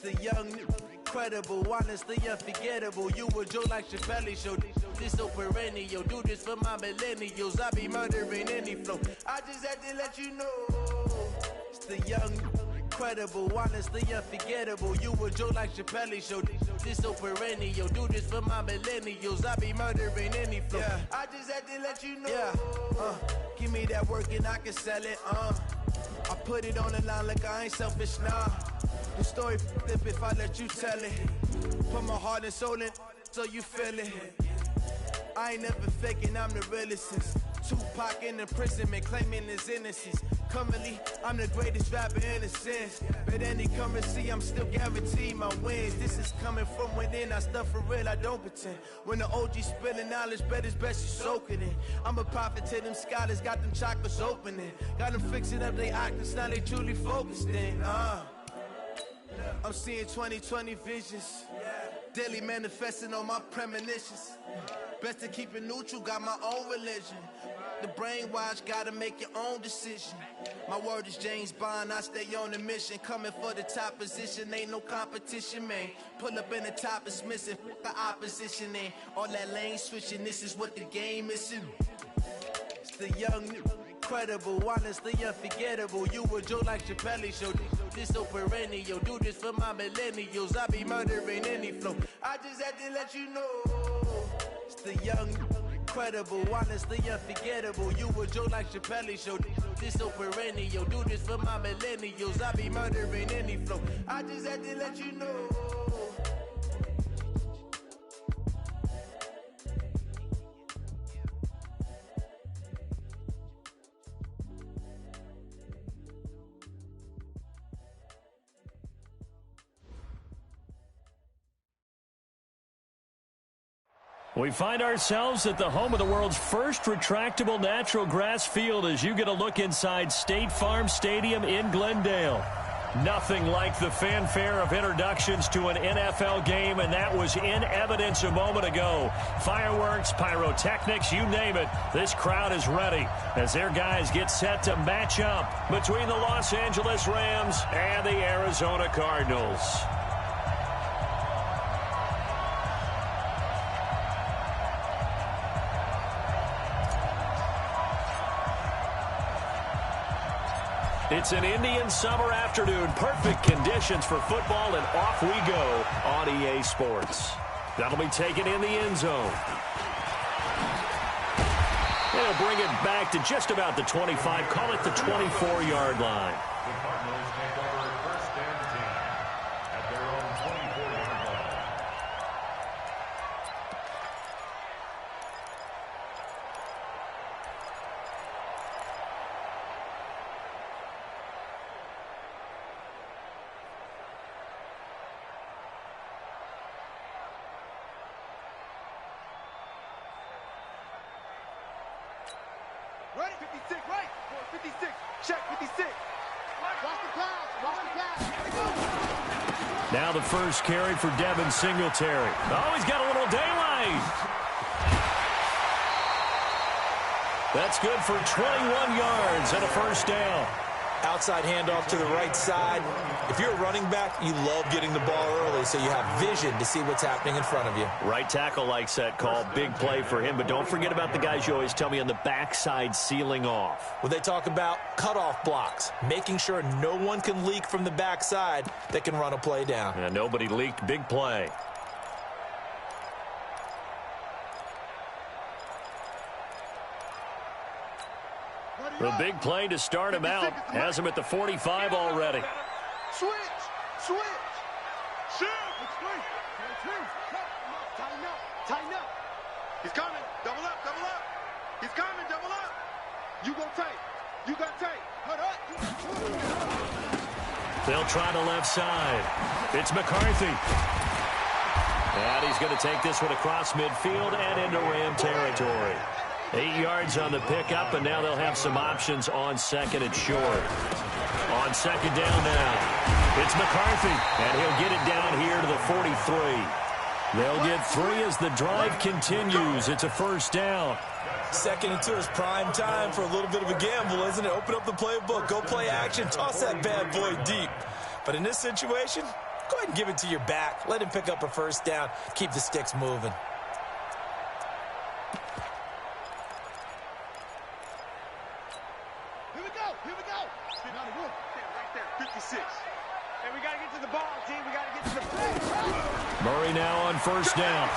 The young, incredible, honestly unforgettable. You a joke like Chappelle Show. This so perennial. Do this for my millennials. I be murdering any flow. I just had to let you know. It's the young, incredible, honestly unforgettable. You a joke like Chappelle Show. This so perennial. Do this for my millennials. I be murdering any flow. Yeah. I just had to let you know. Yeah. Give me that work and I can sell it. I put it on the line like I ain't selfish, nah. The story flip if I let you tell it. Put my heart and soul in so you feel it. I ain't never faking, I'm the realest since Tupac in imprisonment, claiming his innocence. Currently, I'm the greatest rapper in a sense. But any currency, I'm still guaranteed my wins. This is coming from within, I stuff for real, I don't pretend. When the OG spilling knowledge, bet it's best you soak it in. I'm a prophet to them scholars, got them chakras opening. Got them fixing up they octaves, now they truly focused in. I'm seeing 2020 visions. Daily manifesting on my premonitions. Best to keep it neutral, got my own religion. The brainwash, gotta make your own decision. My word is James Bond, I stay on a mission. Coming for the top position, ain't no competition, man. Pull up in the top is missing, the opposition ain't. All that lane switching, this is what the game is. It's the young, incredible, honestly unforgettable. You a joke like Chappelle Show. This so perennial. Do this for my millennials. I be murdering any flow. I just had to let you know. It's the young, incredible, honestly unforgettable. You a joke like Chappelle Show. This so perennial. Do this for my millennials. I be murdering any flow. I just had to let you know. We find ourselves at the home of the world's first retractable natural grass field as you get a look inside State Farm Stadium in Glendale. Nothing like the fanfare of introductions to an NFL game, and that was in evidence a moment ago. Fireworks, pyrotechnics, you name it. This crowd is ready as their guys get set to match up between the Los Angeles Rams and the Arizona Cardinals. It's an Indian summer afternoon. Perfect conditions for football, and off we go on EA Sports. That'll be taken in the end zone. They'll bring it back to just about the 25, call it the 24-yard line. The Cardinals take over first and 10 at their own 24-yard line. Ready? 56, right? 56. Check 56. Watch the pass. Watch the pass. Now the first carry for Devin Singletary. Oh, he's got a little daylight. That's good for 21 yards and a first down. Outside handoff to the right side. If you're a running back, you love getting the ball early so you have vision to see what's happening in front of you. Right tackle likes that call. Big play for him. But don't forget about the guys you always tell me on the backside sealing off. When they talk about cutoff blocks, making sure no one can leak from the backside that can run a play down. And nobody leaked. Big play. The big play to start him out. Has him at the 45 already. Switch. Switch. Shoot. Tighten up. Tighten up. He's coming. Double up. Double up. He's coming. Double up. You go tight. You got tight. Hold up. They'll try the left side. It's McCarthy. And he's going to take this one across midfield and into Ram territory. 8 yards on the pickup, and now they'll have some options on second and short. On second down now, it's McCarthy, and he'll get it down here to the 43. They'll get 3 as the drive continues. It's a first down. Second and 2 is prime time for a little bit of a gamble, isn't it? Open up the playbook, go play action, toss that bad boy deep. But in this situation, Go ahead and give it to your back. Let him pick up a first down. Keep the sticks moving. Here we go. Get on the roof. Right there, 56. And we got to get to the ball, team. We got to get to the play. Murray now on first down.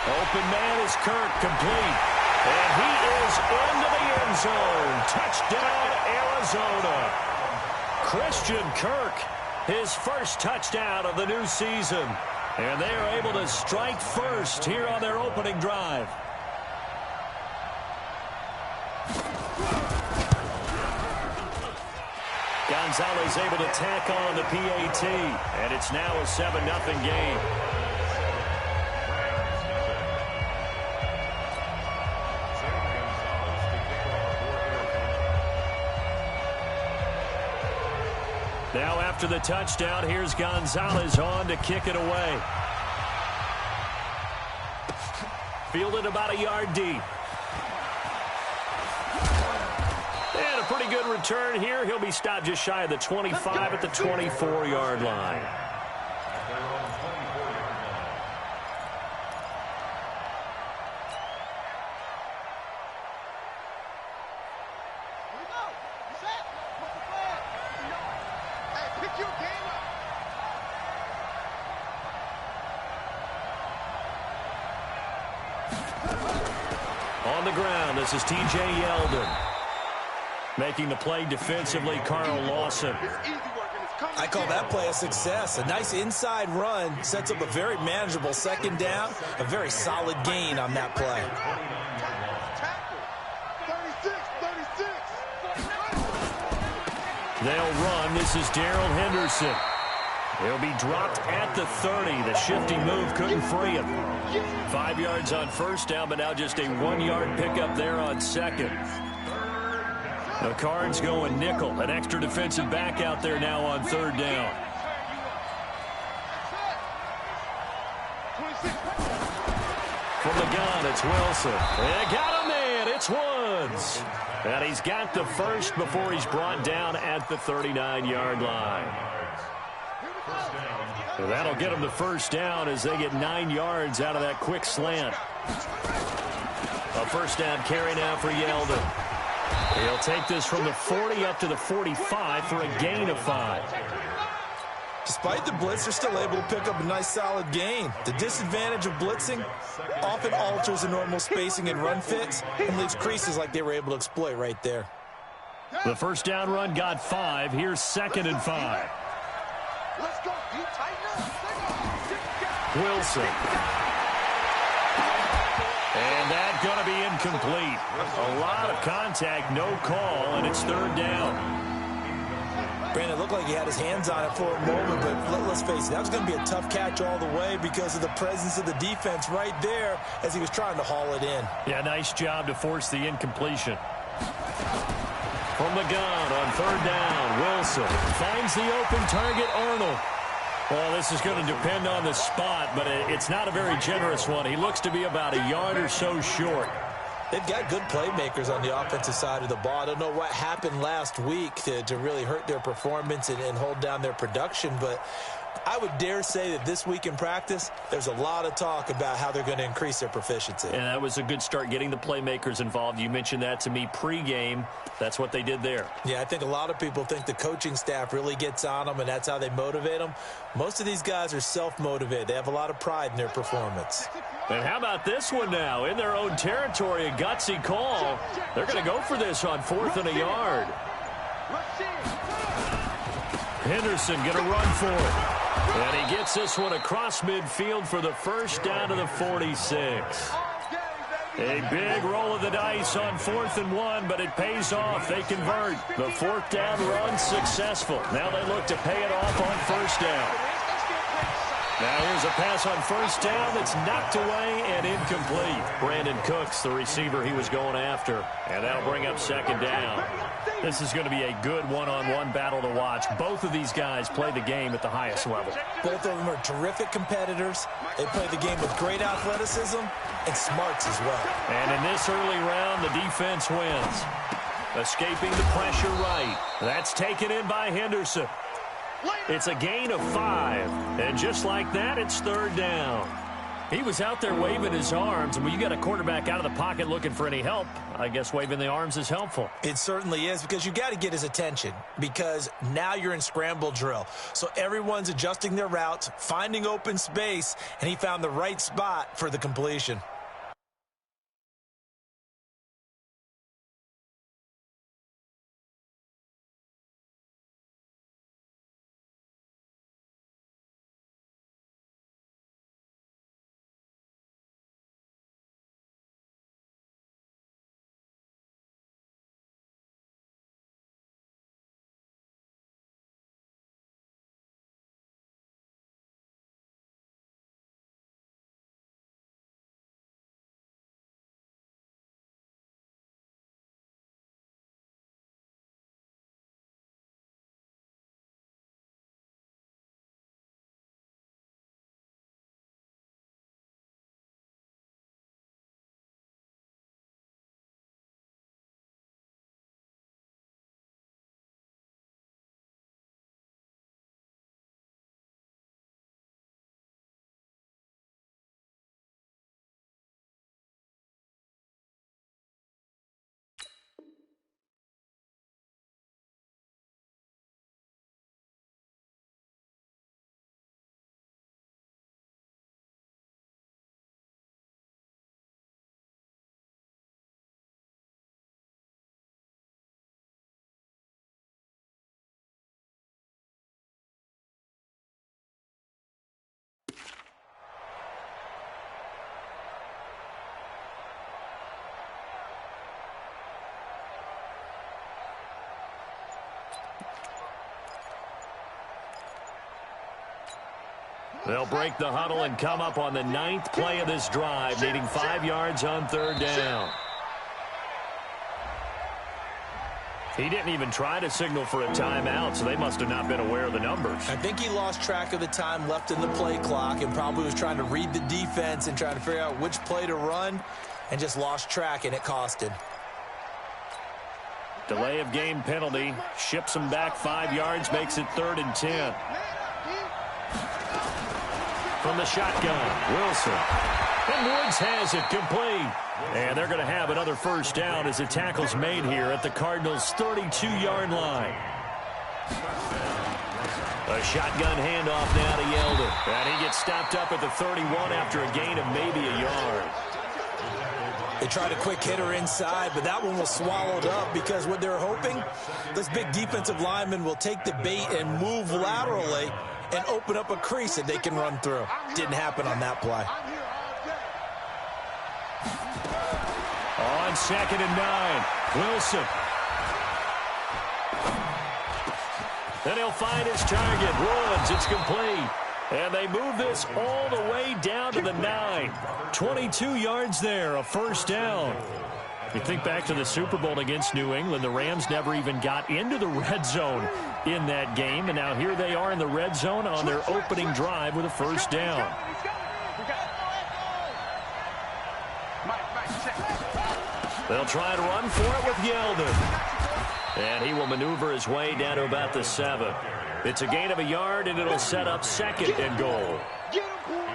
Open man is Kirk, complete. And he is into the end zone. Touchdown, Arizona. Christian Kirk, his first touchdown of the new season. And they are able to strike first here on their opening drive. Gonzalez able to tack on the PAT. And it's now a 7-0 game. Now after the touchdown, here's Gonzalez on to kick it away. Fielded about a yard deep. And a pretty good return here. He'll be stopped just shy of the 25 at the 24-yard line. On the ground, this is T.J. Yeldon. Making the play defensively, Carl Lawson. I call that play a success. A nice inside run sets up a very manageable second down. A very solid gain on that play. 36. They'll run. This is Darrell Henderson. He'll be dropped at the 30. The shifting move couldn't free him. 5 yards on first down, but now just a 1-yard pickup there on second. The Cards going nickel. An extra defensive back out there now on third down. From the gun, it's Wilson. They got a man. It's Woods. And he's got the first before he's brought down at the 39-yard line. So that'll get him the first down as they get 9 yards out of that quick slant. A first down carry now for Yeldon. He'll take this from the 40 up to the 45 for a gain of 5. Despite the blitz, they're still able to pick up a nice solid gain. The disadvantage of blitzing often alters the normal spacing and run fits and leaves creases like they were able to exploit right there. The first down run got 5. Here's 2nd and 5. Let's go. You tighten up. Wilson. And that's going to be incomplete. A lot of contact, no call, and it's third down. Brandon, it looked like he had his hands on it for a moment, but let's face it, that was going to be a tough catch all the way because of the presence of the defense right there as he was trying to haul it in. Yeah, nice job to force the incompletion. From the gun on third down, Wilson finds the open target, Arnold. Well, this is going to depend on the spot, but it's not a very generous one. He looks to be about a yard or so short. They've got good playmakers on the offensive side of the ball. I don't know what happened last week to really hurt their performance and hold down their production, but I would dare say that this week in practice, there's a lot of talk about how they're going to increase their proficiency. And that was a good start getting the playmakers involved. You mentioned that to me pregame. That's what they did there. Yeah, I think a lot of people think the coaching staff really gets on them, and that's how they motivate them. Most of these guys are self-motivated. They have a lot of pride in their performance. And how about this one now? In their own territory, a gutsy call. They're going to go for this on 4th and a yard. Henderson going to run for it. And he gets this one across midfield for the first down to the 46. A big roll of the dice on 4th and 1, but it pays off. They convert. The 4th down run successful. Now they look to pay it off on first down. Now here's a pass on first down that's knocked away and incomplete. Brandon Cooks, the receiver he was going after. And that'll bring up 2nd down. This is going to be a good one-on-one battle to watch. Both of these guys play the game at the highest level. Both of them are terrific competitors. They play the game with great athleticism and smarts as well. And in this early round, the defense wins. Escaping the pressure right. That's taken in by Henderson. It's a gain of 5. And just like that, it's third down. He was out there waving his arms, and when you got a quarterback out of the pocket looking for any help, I guess waving the arms is helpful. It certainly is, because you got to get his attention, because now you're in scramble drill. So everyone's adjusting their routes, finding open space, and he found the right spot for the completion. They'll break the huddle and come up on the 9th play of this drive, needing 5 yards on third down. He didn't even try to signal for a timeout, so they must have not been aware of the numbers. I think he lost track of the time left in the play clock and probably was trying to read the defense and trying to figure out which play to run, and just lost track, and it cost him. Delay of game penalty ships him back 5 yards, makes it 3rd and 10. From the shotgun, Wilson. And Woods has it complete. And they're going to have another first down as the tackle's made here at the Cardinals' 32-yard line. A shotgun handoff now to Yeldon. And he gets stopped up at the 31 after a gain of maybe a yard. They tried a quick hitter inside, but that one was swallowed up because what they're hoping, this big defensive lineman will take the bait and move laterally and open up a crease that they can run through. Didn't happen on that play. On 2nd and 9, Wilson. Then he'll find his target, Woods. It's complete. And they move this all the way down to the 9. 22 yards there, a first down. You think back to the Super Bowl against New England, the Rams never even got into the red zone in that game, and now here they are in the red zone on their opening drive with a first down. They'll try to run for it with Yeldon. And he will maneuver his way down to about the 7. It's a gain of a yard, and it'll set up 2nd and goal.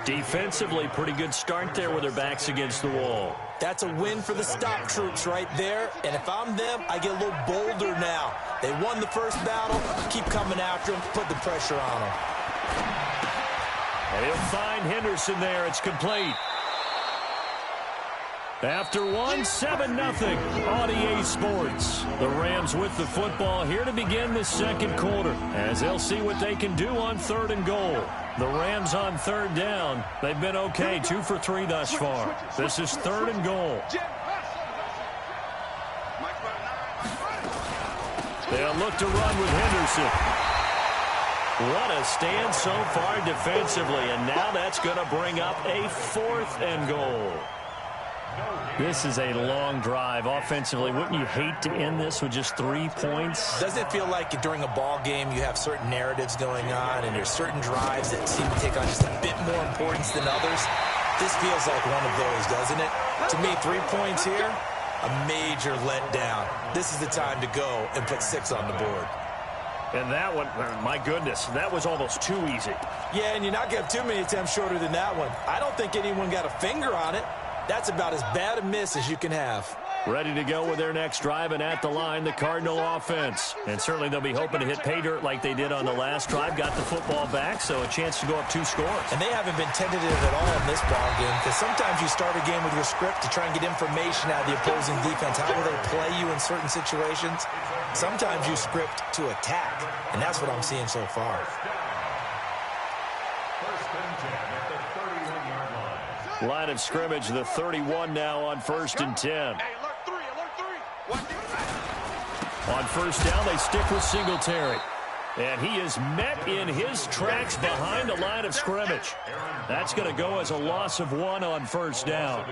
Defensively, pretty good start there with their backs against the wall. That's a win for the stop troops right there. And if I'm them, I get a little bolder now. They won the first battle. Keep coming after them. Put the pressure on them. And he'll find Henderson there. It's complete. After 1, 7-0 on EA Sports. The Rams with the football here to begin the second quarter, as they'll see what they can do on 3rd and goal. The Rams on 3rd down. They've been okay, 2 for 3 thus far. This is 3rd and goal. They'll look to run with Henderson. What a stand so far defensively, and now that's going to bring up a 4th and goal. This is a long drive offensively. Wouldn't you hate to end this with just 3 points? Doesn't it feel like during a ball game you have certain narratives going on and there's certain drives that seem to take on just a bit more importance than others? This feels like one of those, doesn't it? To me, 3 points here, a major letdown. This is the time to go and put 6 on the board. And that one, my goodness, that was almost too easy. Yeah, and you're not going to have too many attempts shorter than that one. I don't think anyone got a finger on it. That's about as bad a miss as you can have. Ready to go with their next drive, and at the line, the Cardinal offense. And certainly they'll be hoping to hit pay dirt like they did on the last drive. Got the football back, so a chance to go up 2 scores. And they haven't been tentative at all in this ball game, because sometimes you start a game with your script to try and get information out of the opposing defense. How will they play you in certain situations? Sometimes you script to attack, and that's what I'm seeing so far. First and 10 at the 31-yard line. Line of scrimmage, the 31 now on 1st and 10. Hey, alert 3, alert 3. Watch it. On first down, they stick with Singletary. And he is met in his tracks behind the line of scrimmage. That's going to go as a loss of 1 on first down.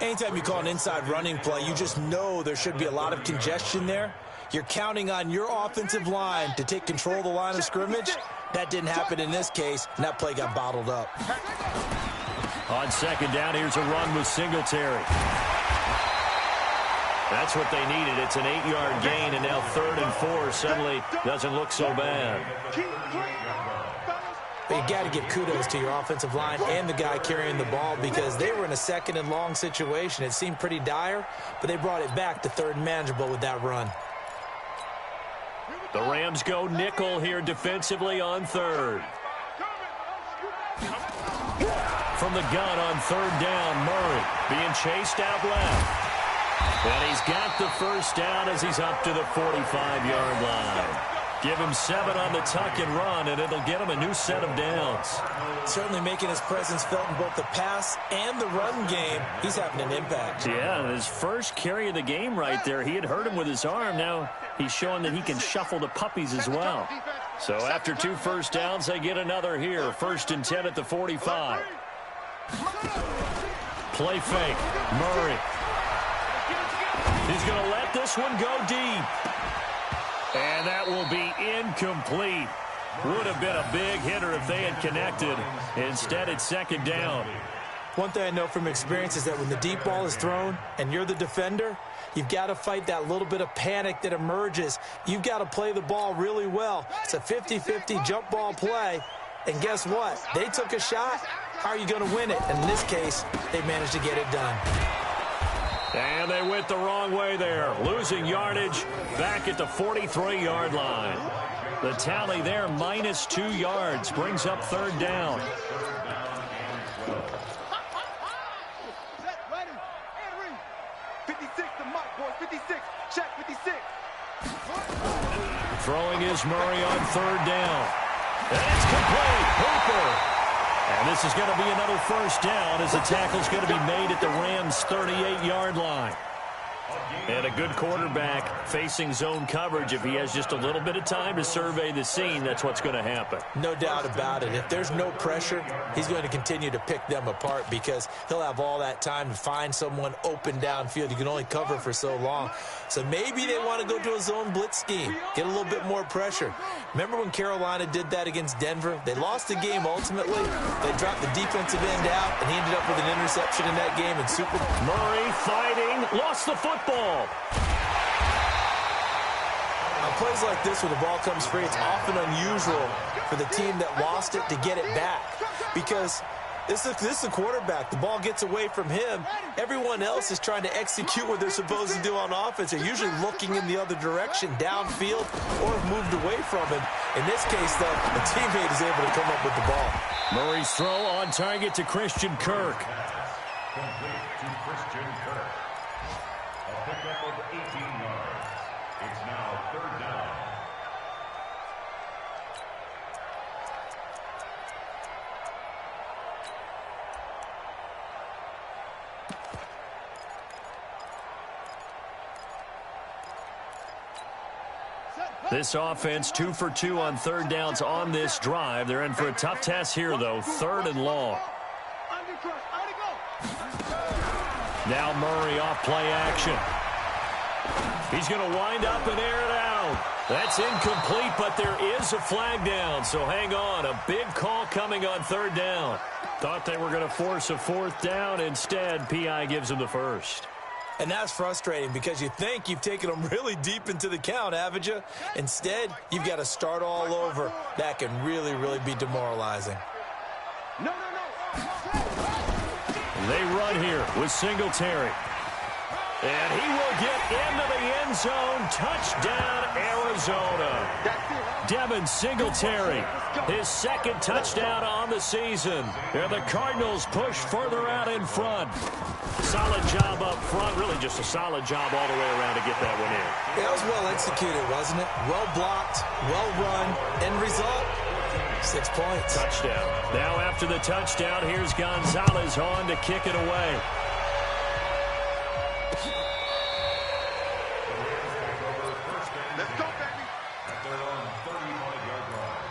Anytime you call an inside running play, you just know there should be a lot of congestion there. You're counting on your offensive line to take control of the line of scrimmage. That didn't happen in this case, and that play got bottled up. On second down, here's a run with Singletary. That's what they needed. It's an 8-yard gain, and now 3rd and 4 suddenly doesn't look so bad. But you got to give kudos to your offensive line and the guy carrying the ball, because they were in a 2nd and long situation. It seemed pretty dire, but they brought it back to 3rd and manageable with that run. The Rams go nickel here defensively on 3rd. From the gun on 3rd down, Murray being chased out left. And he's got the first down as he's up to the 45-yard line. Give him 7 on the tuck and run, and it'll get him a new set of downs. Certainly making his presence felt in both the pass and the run game. He's having an impact. Yeah, his first carry of the game right there. He had hurt him with his arm. Now he's showing that he can shuffle the puppies as well. So after 2 first downs, they get another here. 1st and 10 at the 45. Play fake. Murray. He's going to let this one go deep. And that will be incomplete. Would have been a big hitter if they had connected. Instead, it's 2nd down. One thing I know from experience is that when the deep ball is thrown and you're the defender, you've got to fight that little bit of panic that emerges. You've got to play the ball really well. It's a 50-50 jump ball play. And guess what? They took a shot. How are you going to win it? And in this case, they managed to get it done. And they went the wrong way there. Losing yardage back at the 43-yard line. The tally there, -2 yards, brings up 3rd down. Set, ready, and read. 56 to Mike, boys. 56. Check, 56. Throwing is Murray on 3rd down. And it's complete. Hooper. And this is going to be another first down as the tackle's going to be made at the Rams' 38-yard line. And a good quarterback facing zone coverage. If he has just a little bit of time to survey the scene, that's what's going to happen. No doubt about it. If there's no pressure, he's going to continue to pick them apart, because he'll have all that time to find someone open downfield. You can only cover for so long. So maybe they want to go to a zone blitz scheme, get a little bit more pressure. Remember when Carolina did that against Denver? They lost the game ultimately. They dropped the defensive end out, and he ended up with an interception in that game in Super Bowl. Murray fighting, lost the football. On plays like this where the ball comes free, it's often unusual for the team that lost it to get it back, because this is the quarterback. The ball gets away from him. Everyone else is trying to execute what they're supposed to do on offense. They're usually looking in the other direction, downfield, or have moved away from him. In this case, though, the teammate is able to come up with the ball. Murray's throw on target to Christian Kirk. Complete to Christian Kirk. A pickup of 18 yards. It's now 3rd down. This offense 2 for 2 on 3rd downs on this drive. They're in for a tough test here, though. 3rd and long. Now Murray off play action. He's going to wind up and air it out. That's incomplete, but there is a flag down, so hang on. A big call coming on 3rd down. Thought they were going to force a 4th down. Instead, P.I. gives him the first. And that's frustrating because you think you've taken them really deep into the count, haven't you? Instead, you've got to start all over. That can really, really be demoralizing. No. They run here with Singletary. And he will get into the end zone. Touchdown, Arizona. Devin Singletary, his second touchdown on the season. And the Cardinals push further out in front. Solid job up front. Really just a solid job all the way around to get that one in. Yeah, it was well executed, wasn't it? Well blocked, well run. End result, 6 points. Touchdown. Now after the touchdown, here's Gonzalez on to kick it away. Let's go, baby. At their own 35-yard line.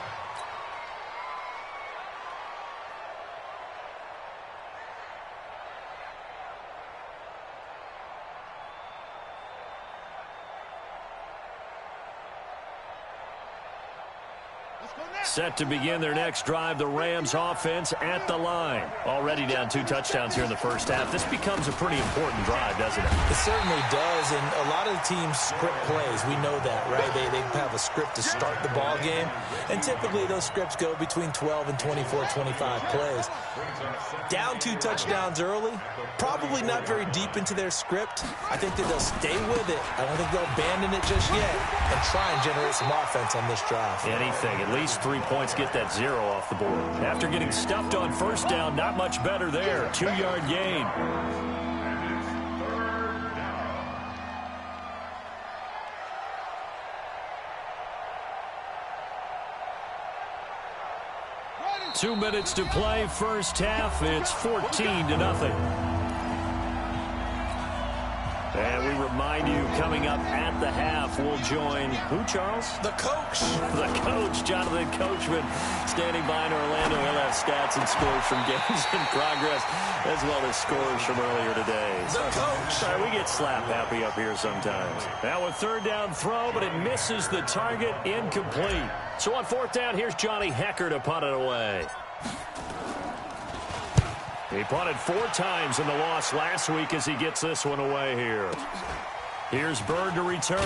Set to begin their next drive, the Rams offense at the line. Already down 2 touchdowns here in the first half. This becomes a pretty important drive, doesn't it? It certainly does, and a lot of the teams script plays. We know that, right? They have a script to start the ball game, and typically those scripts go between 12 and 24, 25 plays. Down 2 touchdowns early, probably not very deep into their script. I think that they'll stay with it. I don't think they'll abandon it just yet and try and generate some offense on this drive. Anything, at least 3 points, get that 0 off the board. After getting stuffed on first down, not much better there. 2-yard gain. And it's 3rd down. 2 minutes to play, first half. It's 14-0. And we remind you, coming up at the half, we'll join who, Charles? The coach. The coach, Jonathan Coachman, standing by in Orlando. He'll have stats and scores from games in progress, as well as scores from earlier today. The coach. Sorry, we get slap happy up here sometimes. Now a 3rd down throw, but it misses the target, incomplete. So on 4th down, here's Johnny Hecker to punt it away. He punted 4 times in the loss last week as he gets this one away here. Here's Bird to return.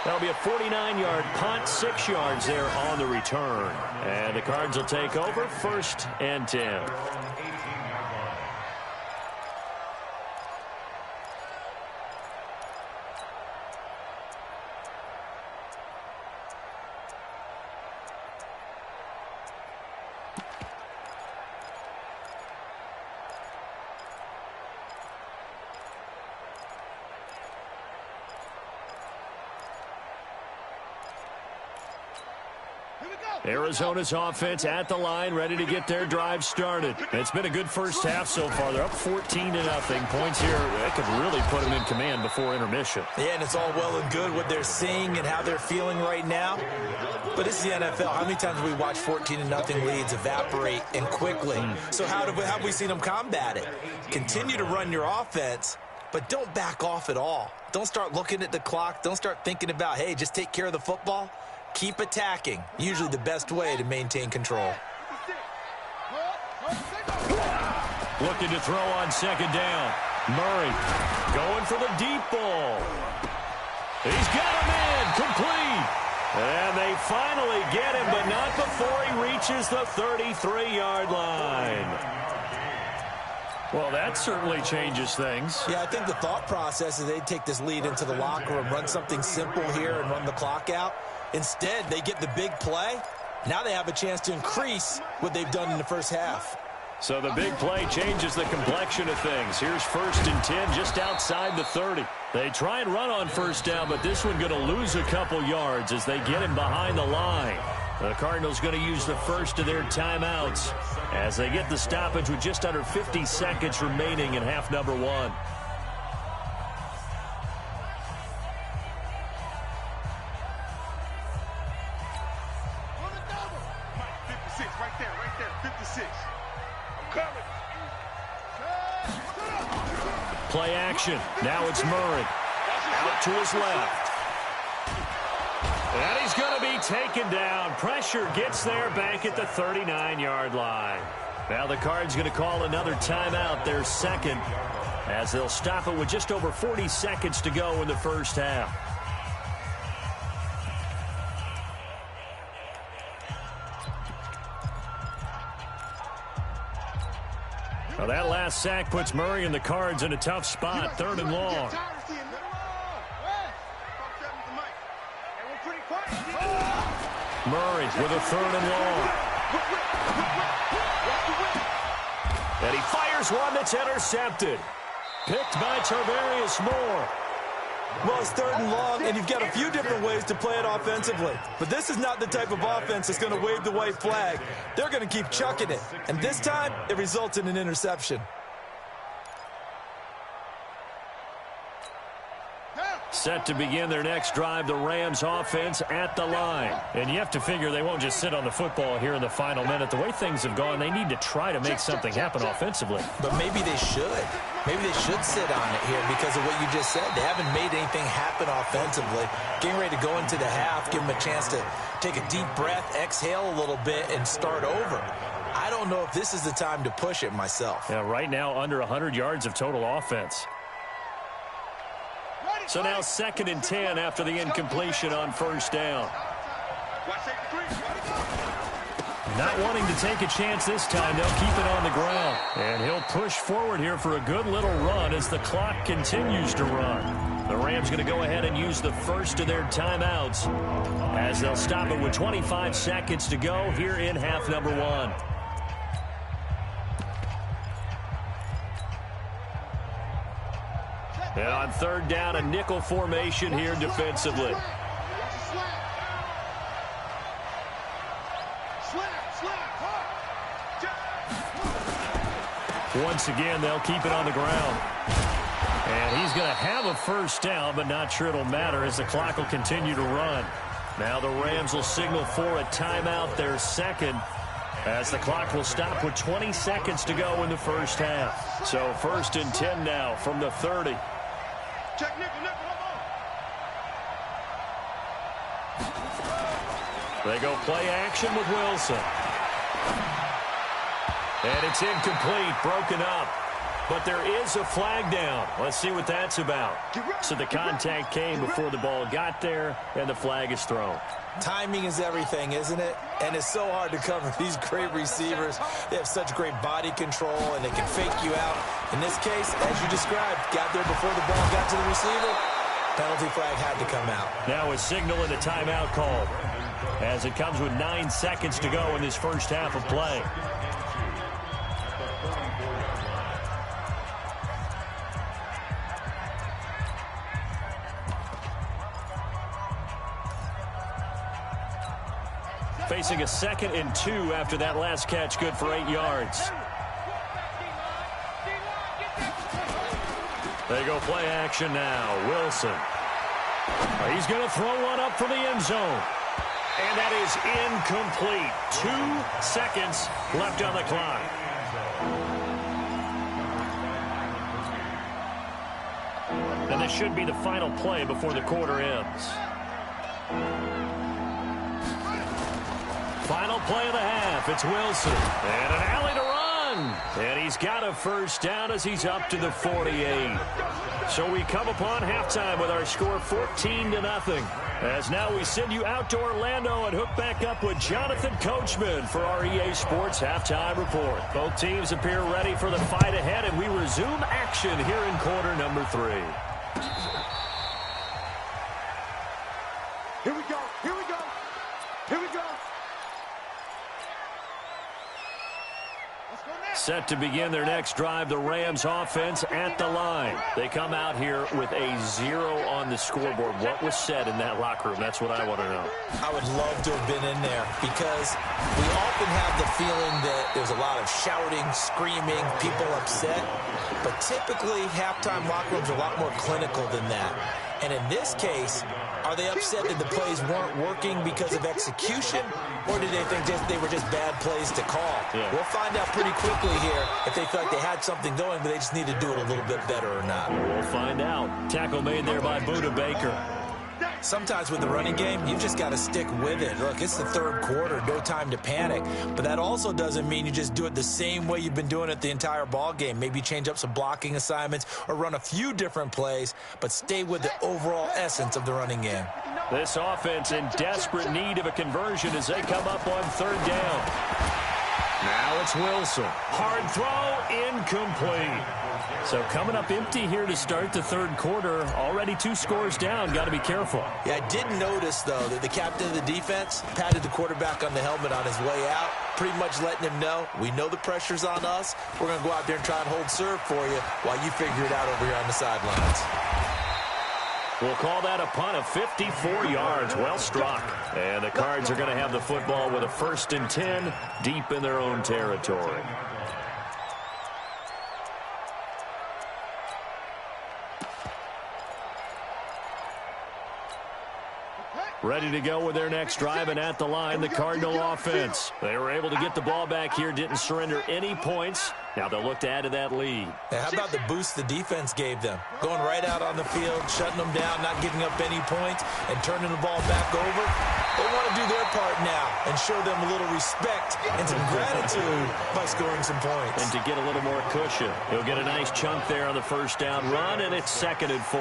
That'll be a 49-yard punt, 6 yards there on the return. And the Cards will take over, 1st and 10. Arizona's offense at the line, ready to get their drive started. It's been a good first half so far. They're up 14-0. Points here, that could really put them in command before intermission. Yeah, and it's all well and good what they're seeing and how they're feeling right now. But this is the NFL. How many times have we watched 14-0 leads evaporate and quickly? So how have we seen them combat it? Continue to run your offense, but don't back off at all. Don't start looking at the clock. Don't start thinking about, hey, just take care of the football. Keep attacking. Usually the best way to maintain control. Looking to throw on 2nd down. Murray going for the deep ball. He's got him in. Complete. And they finally get him, but not before he reaches the 33-yard line. Well, that certainly changes things. Yeah, I think the thought process is they'd take this lead into the locker room, run something simple here and run the clock out. Instead, they get the big play. Now they have a chance to increase what they've done in the first half. So the big play changes the complexion of things. Here's 1st and 10 just outside the 30. They try and run on 1st down, but this one going to lose a couple yards as they get him behind the line. The Cardinals going to use the first of their timeouts as they get the stoppage with just under 50 seconds remaining in half number 1. Right there, 56. I'm coming. Play action. Now it's Murray. Out to his left. And he's going to be taken down. Pressure gets there back at the 39-yard line. Now the Cards going to call another timeout, their second. as they'll stop it with just over 40 seconds to go in the first half. Well, that last sack puts Murray and the Cards in a tough spot, 3rd and long. Murray with a 3rd and long. And he fires one that's intercepted. Picked by Tarvarius Moore. Well, it's 3rd and long, and you've got a few different ways to play it offensively. But this is not the type of offense that's going to wave the white flag. They're going to keep chucking it. And this time, it results in an interception. Set to begin their next drive, the Rams offense at the line. And you have to figure they won't just sit on the football here in the final minute. The way things have gone, they need to try to make something happen offensively. But maybe they should. Maybe they should sit on it here because of what you just said. They haven't made anything happen offensively. Getting ready to go into the half, give them a chance to take a deep breath, exhale a little bit, and start over. I don't know if this is the time to push it myself. Yeah, right now under 100 yards of total offense. So now 2nd and 10 after the incompletion on 1st down. Not wanting to take a chance this time, they'll keep it on the ground. And he'll push forward here for a good little run as the clock continues to run. The Rams going to go ahead and use the first of their timeouts as they'll stop it with 25 seconds to go here in half number 1. And on 3rd down, a nickel formation here defensively. Once again, they'll keep it on the ground. And he's going to have a 1st down, but not sure it'll matter as the clock will continue to run. Now the Rams will signal for a timeout, their 2nd, as the clock will stop with 20 seconds to go in the first half. So 1st and 10 now from the 30. Check nickel, They go play action with Wilson. And it's incomplete, broken up. But there is a flag down. Let's see what that's about. So the contact came before the ball got there, and the flag is thrown. Timing is everything, isn't it? And it's so hard to cover these great receivers. They have such great body control, and they can fake you out. In this case, as you described, got there before the ball got to the receiver. Penalty flag had to come out. Now a signal and a timeout called as it comes with 9 seconds to go in this first half of play. Facing a 2nd and 2 after that last catch, good for 8 yards. They go play action now. Wilson. He's going to throw one up for the end zone. And that is incomplete. 2 seconds left on the clock. And this should be the final play before the quarter ends. Final play of the half. It's Wilson. And an alley to run. And he's got a 1st down as he's up to the 48. So we come upon halftime with our score 14-0. As now we send you out to Orlando and hook back up with Jonathan Coachman for our EA Sports Halftime Report. Both teams appear ready for the fight ahead, and we resume action here in quarter number 3. Here we go. Here we go. Here we go. Set to begin their next drive, the Rams offense at the line. They come out here with a 0 on the scoreboard. What was said in that locker room? That's what I want to know. I would love to have been in there because we often have the feeling that there's a lot of shouting, screaming, people upset. But typically, halftime locker rooms are a lot more clinical than that. And in this case, are they upset that the plays weren't working because of execution, or did they think they were just bad plays to call? Yeah. We'll find out pretty quickly here if they feel like they had something going, but they just need to do it a little bit better or not. We'll find out. Tackle made there by Buda Baker. Sometimes with the running game, you've just got to stick with it. Look, it's the third quarter, no time to panic. But that also doesn't mean you just do it the same way you've been doing it the entire ball game. Maybe change up some blocking assignments or run a few different plays, but stay with the overall essence of the running game. This offense in desperate need of a conversion as they come up on third down. Now it's Wilson. Hard throw, incomplete. So coming up empty here to start the third quarter. Already 2 scores down. Got to be careful. Yeah, I did notice, though, that the captain of the defense patted the quarterback on the helmet on his way out, pretty much letting him know, we know the pressure's on us. We're going to go out there and try and hold serve for you while you figure it out over here on the sidelines. We'll call that a punt of 54 yards. Well struck. And the Cards are going to have the football with a 1st and 10 deep in their own territory. Ready to go with their next drive, and at the line, the Cardinal offense. They were able to get the ball back here, didn't surrender any points. Now they'll look to add to that lead. Now, how about the boost the defense gave them? Going right out on the field, shutting them down, not giving up any points, and turning the ball back over. They want to do their part now and show them a little respect and some gratitude by scoring some points. And to get a little more cushion, he'll get a nice chunk there on the first down run, and it's 2nd and 4.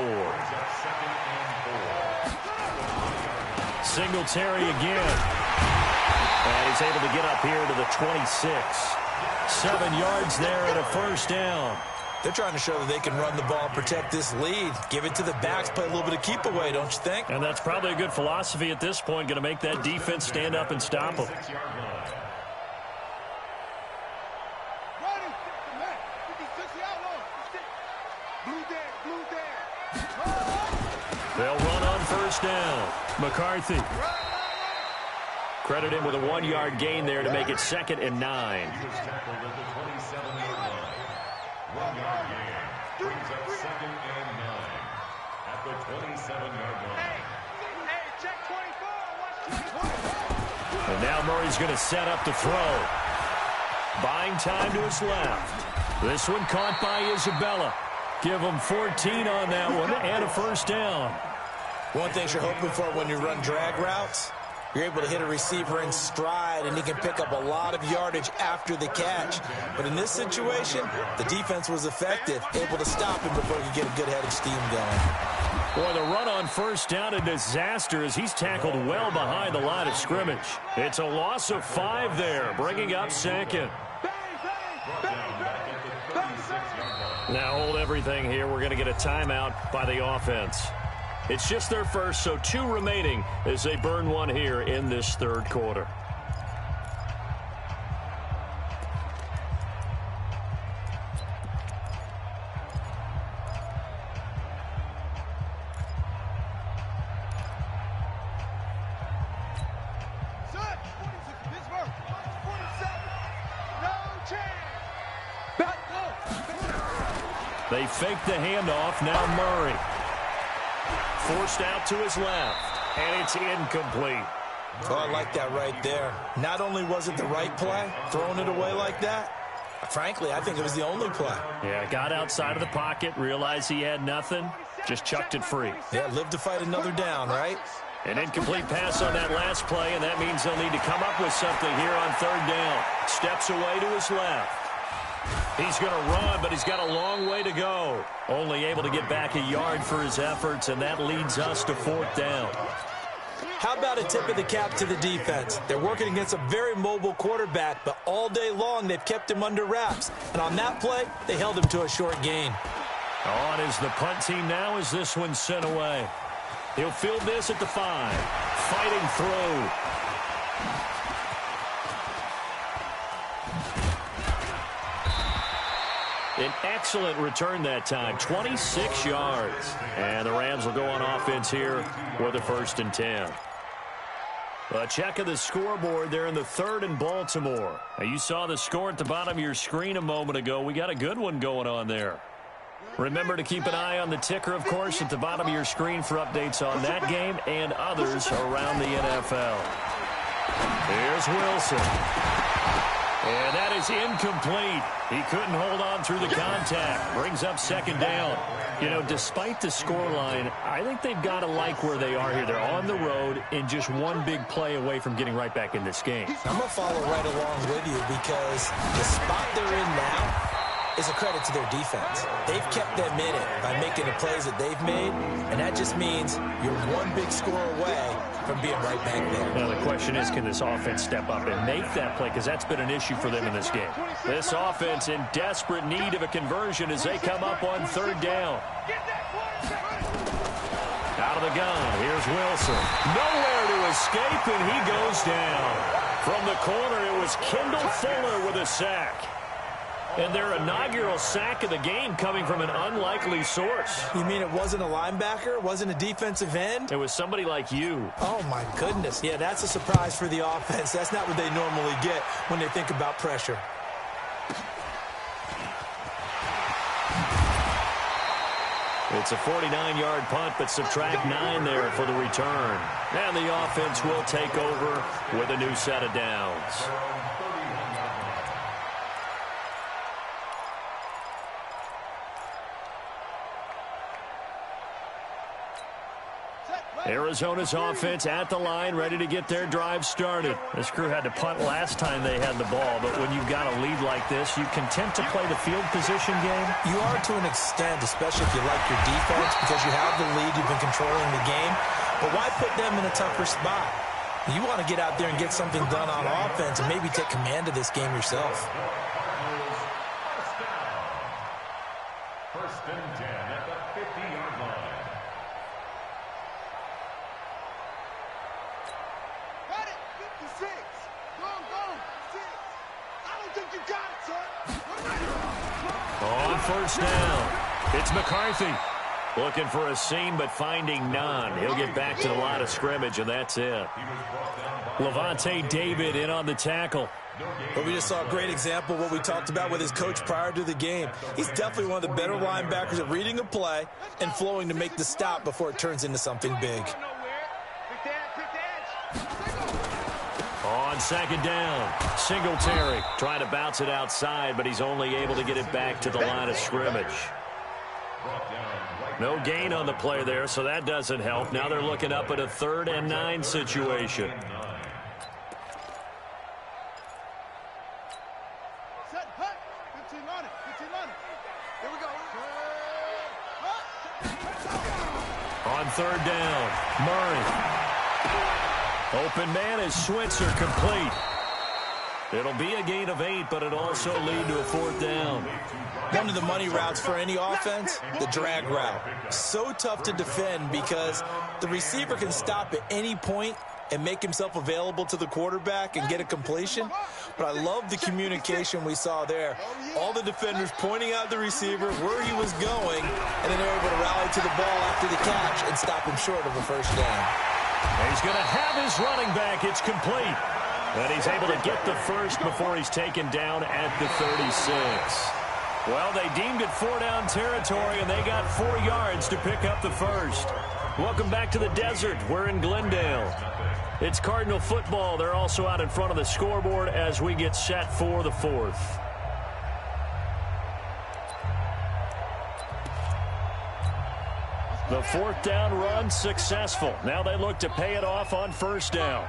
Singletary again. And he's able to get up here to the 26. 7 yards there and a 1st down. They're trying to show that they can run the ball and protect this lead. Give it to the backs, play a little bit of keep away, don't you think? And that's probably a good philosophy at this point. Going to make that defense stand up and stop them. They'll run on 1st down. McCarthy. Credit him with a 1-yard gain there to make it 2nd and 9. 1-yard gain brings up 2nd and 9 at the 27-yard line. Hey, check 24. And now Murray's going to set up to throw. Buying time to his left. This one caught by Isabella. Give him 14 on that one and a 1st down. One thing you're hoping for when you run drag routes, you're able to hit a receiver in stride, and he can pick up a lot of yardage after the catch. But in this situation, the defense was effective, able to stop him before he could get a good head of steam going. Boy, the run on 1st down, a disaster as he's tackled well behind the line of scrimmage. It's a loss of 5 there, bringing up 2nd. Now hold everything here. We're going to get a timeout by the offense. It's just their first, so 2 remaining as they burn one here in this third quarter. They fake the handoff. Now Murray. Forced out to his left, and it's incomplete. Oh, I like that right there. Not only was it the right play, throwing it away like that, frankly, I think it was the only play. Yeah, got outside of the pocket, realized he had nothing, just chucked it free. Yeah, live to fight another down, right? An incomplete pass on that last play, and that means they'll need to come up with something here on 3rd down. Steps away to his left. He's going to run, but he's got a long way to go. Only able to get back a yard for his efforts, and that leads us to 4th down. How about a tip of the cap to the defense? They're working against a very mobile quarterback, but all day long they've kept him under wraps. And on that play, they held him to a short gain. On is the punt team now as this one's sent away. He'll field this at the 5. Fighting through. An excellent return that time, 26 yards. And the Rams will go on offense here with a 1st and 10. A check of the scoreboard there in the 3rd in Baltimore. Now, you saw the score at the bottom of your screen a moment ago. We got a good one going on there. Remember to keep an eye on the ticker, of course, at the bottom of your screen for updates on that game and others around the NFL. Here's Wilson. And that is incomplete. He couldn't hold on through the contact. Brings up second down. You know, despite the scoreline, I think they've got to like where they are here. They're on the road and just one big play away from getting right back in this game. I'm going to follow right along with you because the spot they're in now is a credit to their defense. They've kept them in it by making the plays that they've made, and that just means you're one big score away from being right back there. Well, the question is, can this offense step up and make that play? Because that's been an issue for them in this game. This offense in desperate need of a conversion as they come up on third down. Out of the gun, here's Wilson. Nowhere to escape, and he goes down. From the corner, it was Kendall Fuller with a sack. And their inaugural sack of the game coming from an unlikely source. You mean it wasn't a linebacker? It wasn't a defensive end? It was somebody like you. Oh, my goodness. Yeah, that's a surprise for the offense. That's not what they normally get when they think about pressure. It's a 49-yard punt, but subtract 9 there for the return. And the offense will take over with a new set of downs. Arizona's offense at the line, ready to get their drive started. This crew had to punt last time they had the ball, but when you've got a lead like this, you content to play the field position game? You are to an extent, especially if you like your defense, because you have the lead, you've been controlling the game. But why put them in a tougher spot? You want to get out there and get something done on offense and maybe take command of this game yourself. First and 10 at the 50-yard line. On first down, it's McCarthy. Looking for a seam, but finding none. He'll get back to the line of scrimmage, and that's it. Levante David in on the tackle. But we just saw a great example of what we talked about with his coach prior to the game. He's definitely one of the better linebackers at reading a play and flowing to make the stop before it turns into something big. On second down, Singletary trying to bounce it outside, but he's only able to get it back to the line of scrimmage. No gain on the play there, so that doesn't help. Now they're looking up at a 3rd and 9 situation. On third down, Murray. Open man is Switzer, complete. It'll be a gain of 8, but it also lead to a 4th down. One of the money routes for any offense, the drag route. So tough to defend because the receiver can stop at any point and make himself available to the quarterback and get a completion. But I love the communication we saw there. All the defenders pointing out the receiver, where he was going, and then they're able to rally to the ball after the catch and stop him short of a first down. He's going to have his running back. It's complete. And he's able to get the first before he's taken down at the 36. Well, they deemed it 4-down territory, and they got 4 yards to pick up the first. Welcome back to the desert. We're in Glendale. It's Cardinal football. They're also out in front of the scoreboard as we get set for the 4th. The 4th down run successful. Now they look to pay it off on first down.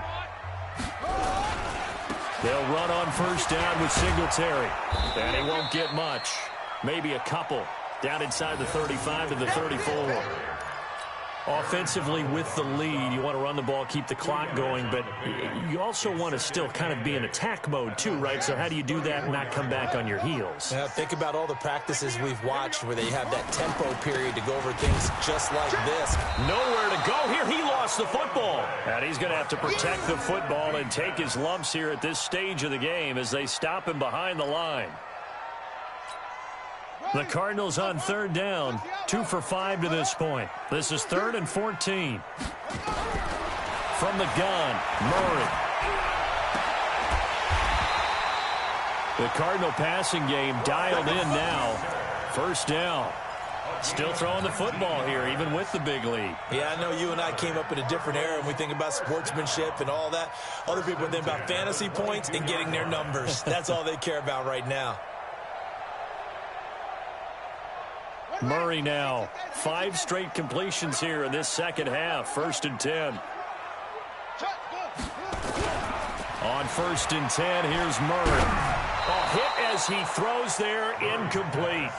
They'll run on first down with Singletary. And he won't get much. Maybe a couple. Down inside the 35 to the 34. Offensively with the lead, you want to run the ball, keep the clock going, but you also want to still kind of be in attack mode too, right? So how do you do that and not come back on your heels? Yeah, think about all the practices we've watched where they have that tempo period to go over things just like this. Nowhere to go here. He lost the football. And he's going to have to protect the football and take his lumps here at this stage of the game as they stop him behind the line. The Cardinals on third down, 2 for 5 to this point. This is 3rd and 14. From the gun, Murray. The Cardinal passing game dialed in now. First down. Still throwing the football here, even with the big lead. Yeah, I know you and I came up in a different era, and we think about sportsmanship and all that. Other people think about fantasy points and getting their numbers. That's all they care about right now. Murray now, 5 straight completions here in this second half. 1st and 10. On 1st and 10, here's Murray. A hit as he throws there, incomplete.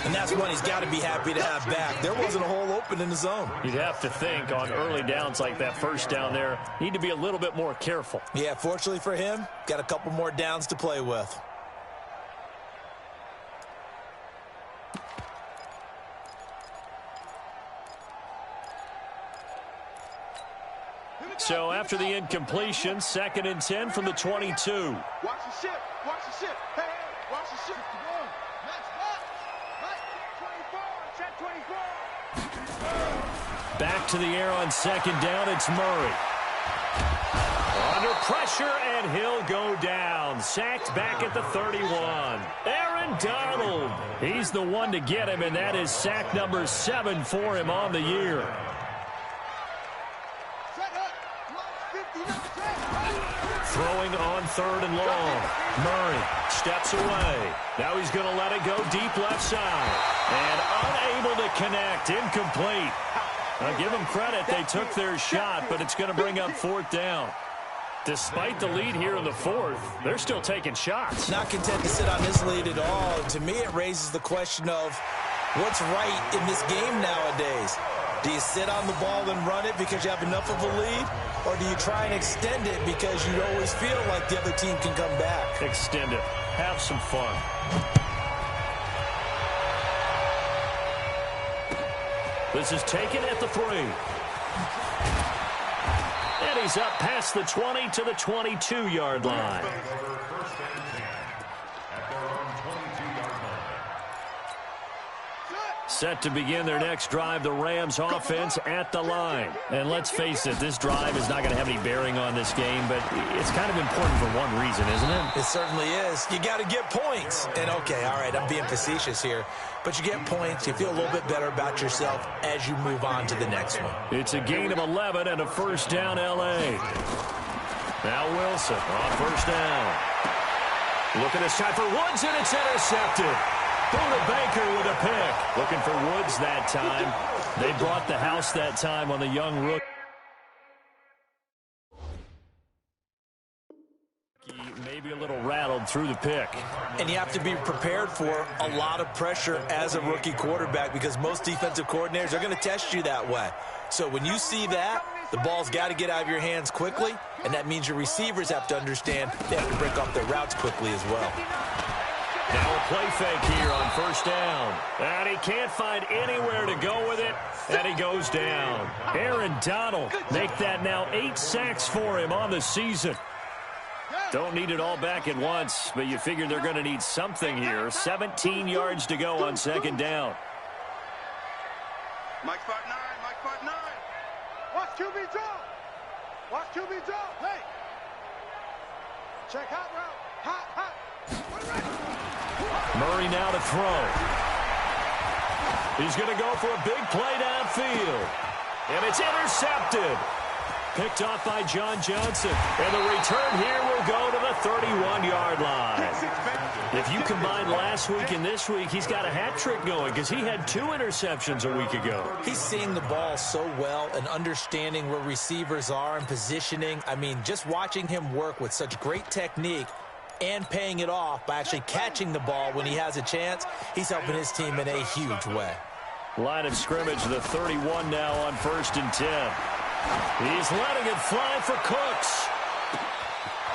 And that's one he's got to be happy to have back. There wasn't a hole open in the zone. You'd have to think on early downs like that first down there, need to be a little bit more careful. Yeah, fortunately for him, got a couple more downs to play with. So after the incompletion, 2nd and 10 from the 22. Watch the ship. Watch the ship. Hey, watch the ship. Check 24. Back to the air on 2nd down. It's Murray. Under pressure, and he'll go down. Sacked back at the 31. Aaron Donald. He's the one to get him, and that is sack number 7 for him on the year. Throwing on 3rd and long. Murray steps away. Now he's going to let it go deep left side. And unable to connect. Incomplete. I'll give them credit. They took their shot, but it's going to bring up 4th down. Despite the lead here in the 4th, they're still taking shots. Not content to sit on this lead at all. And to me, it raises the question of what's right in this game nowadays. Do you sit on the ball and run it because you have enough of a lead? Or do you try and extend it because you always feel like the other team can come back? Extend it. Have some fun. This is taken at the 3. And he's up past the 20 to the 22-yard line. Set to begin their next drive, the Rams offense at the line. And let's face it, this drive is not going to have any bearing on this game, but it's kind of important for one reason, isn't it? It certainly is. You got to get points. And okay, all right, I'm being facetious here, but you get points, you feel a little bit better about yourself as you move on to the next one. It's a gain of 11 and a 1st down L.A. Now Wilson on 1st down. Looking this time for Woods, and it's intercepted. Buda Baker with a pick. Looking for Woods that time. They brought the house that time on the young rookie. Maybe a little rattled through the pick. And you have to be prepared for a lot of pressure as a rookie quarterback because most defensive coordinators are going to test you that way. So when you see that, the ball's got to get out of your hands quickly, and that means your receivers have to understand they have to break off their routes quickly as well. Now a play fake here on 1st down. And he can't find anywhere to go with it, and he goes down. Aaron Donald make that now 8 sacks for him on the season. Don't need it all back at once, but you figure they're going to need something here. 17 yards to go on 2nd down. Mike spot 9, Mike spot 9. Watch QB draw. Watch QB draw. Hey. Check hot route. Hot, hot. Murray now to throw. He's going to go for a big play downfield. And it's intercepted. Picked off by John Johnson. And the return here will go to the 31-yard line. If you combine last week and this week, he's got a hat trick going because he had 2 interceptions a week ago. He's seeing the ball so well and understanding where receivers are and positioning. I mean, just watching him work with such great technique and paying it off by actually catching the ball when he has a chance, he's helping his team in a huge way. Line of scrimmage, the 31 now on 1st and 10. He's letting it fly for Cooks.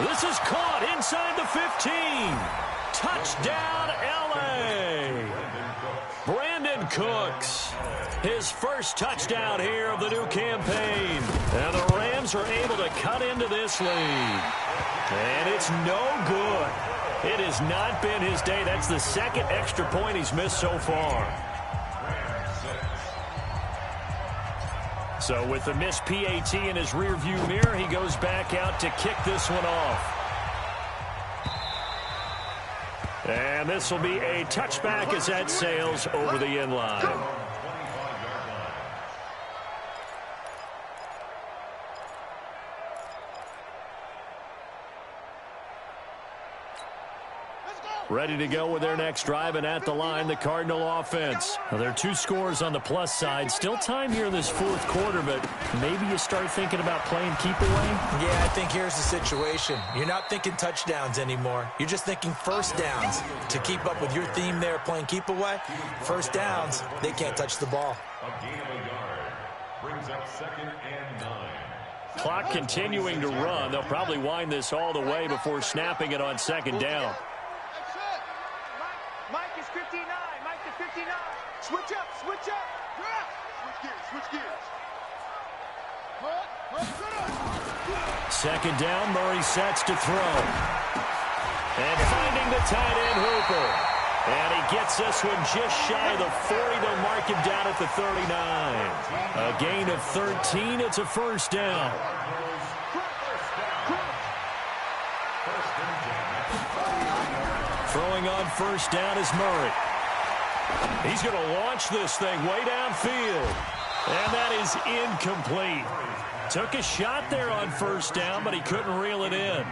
This is caught inside the 15. Touchdown, L.A. Brandon Cooks. His first touchdown here of the new campaign. And the Rams are able to cut into this lead. And it's no good. It has not been his day. That's the 2nd extra point he's missed so far. So with the missed PAT in his rearview mirror, he goes back out to kick this one off. And this will be a touchback as that sails over the end line. Ready to go with their next drive, and at the line, the Cardinal offense. Now, there are 2 scores on the plus side. Still time here in this 4th quarter, but maybe you start thinking about playing keep away? Yeah, I think here's the situation. You're not thinking touchdowns anymore. You're just thinking first downs. To keep up with your theme there, playing keep away, first downs, they can't touch the ball. A gain of a yard brings up 2nd and 9. Clock continuing to run. They'll probably wind this all the way before snapping it on 2nd down. Mike is 59. Mike to 59. Switch up. Switch up. Switch gears. 2nd down, Murray sets to throw. And finding the tight end, Hooper. And he gets this one just shy of the 40. They'll mark him down at the 39. A gain of 13. It's a first down. Throwing on first down is Murray. He's going to launch this thing way downfield. And that is incomplete. Took a shot there on first down, but he couldn't reel it in.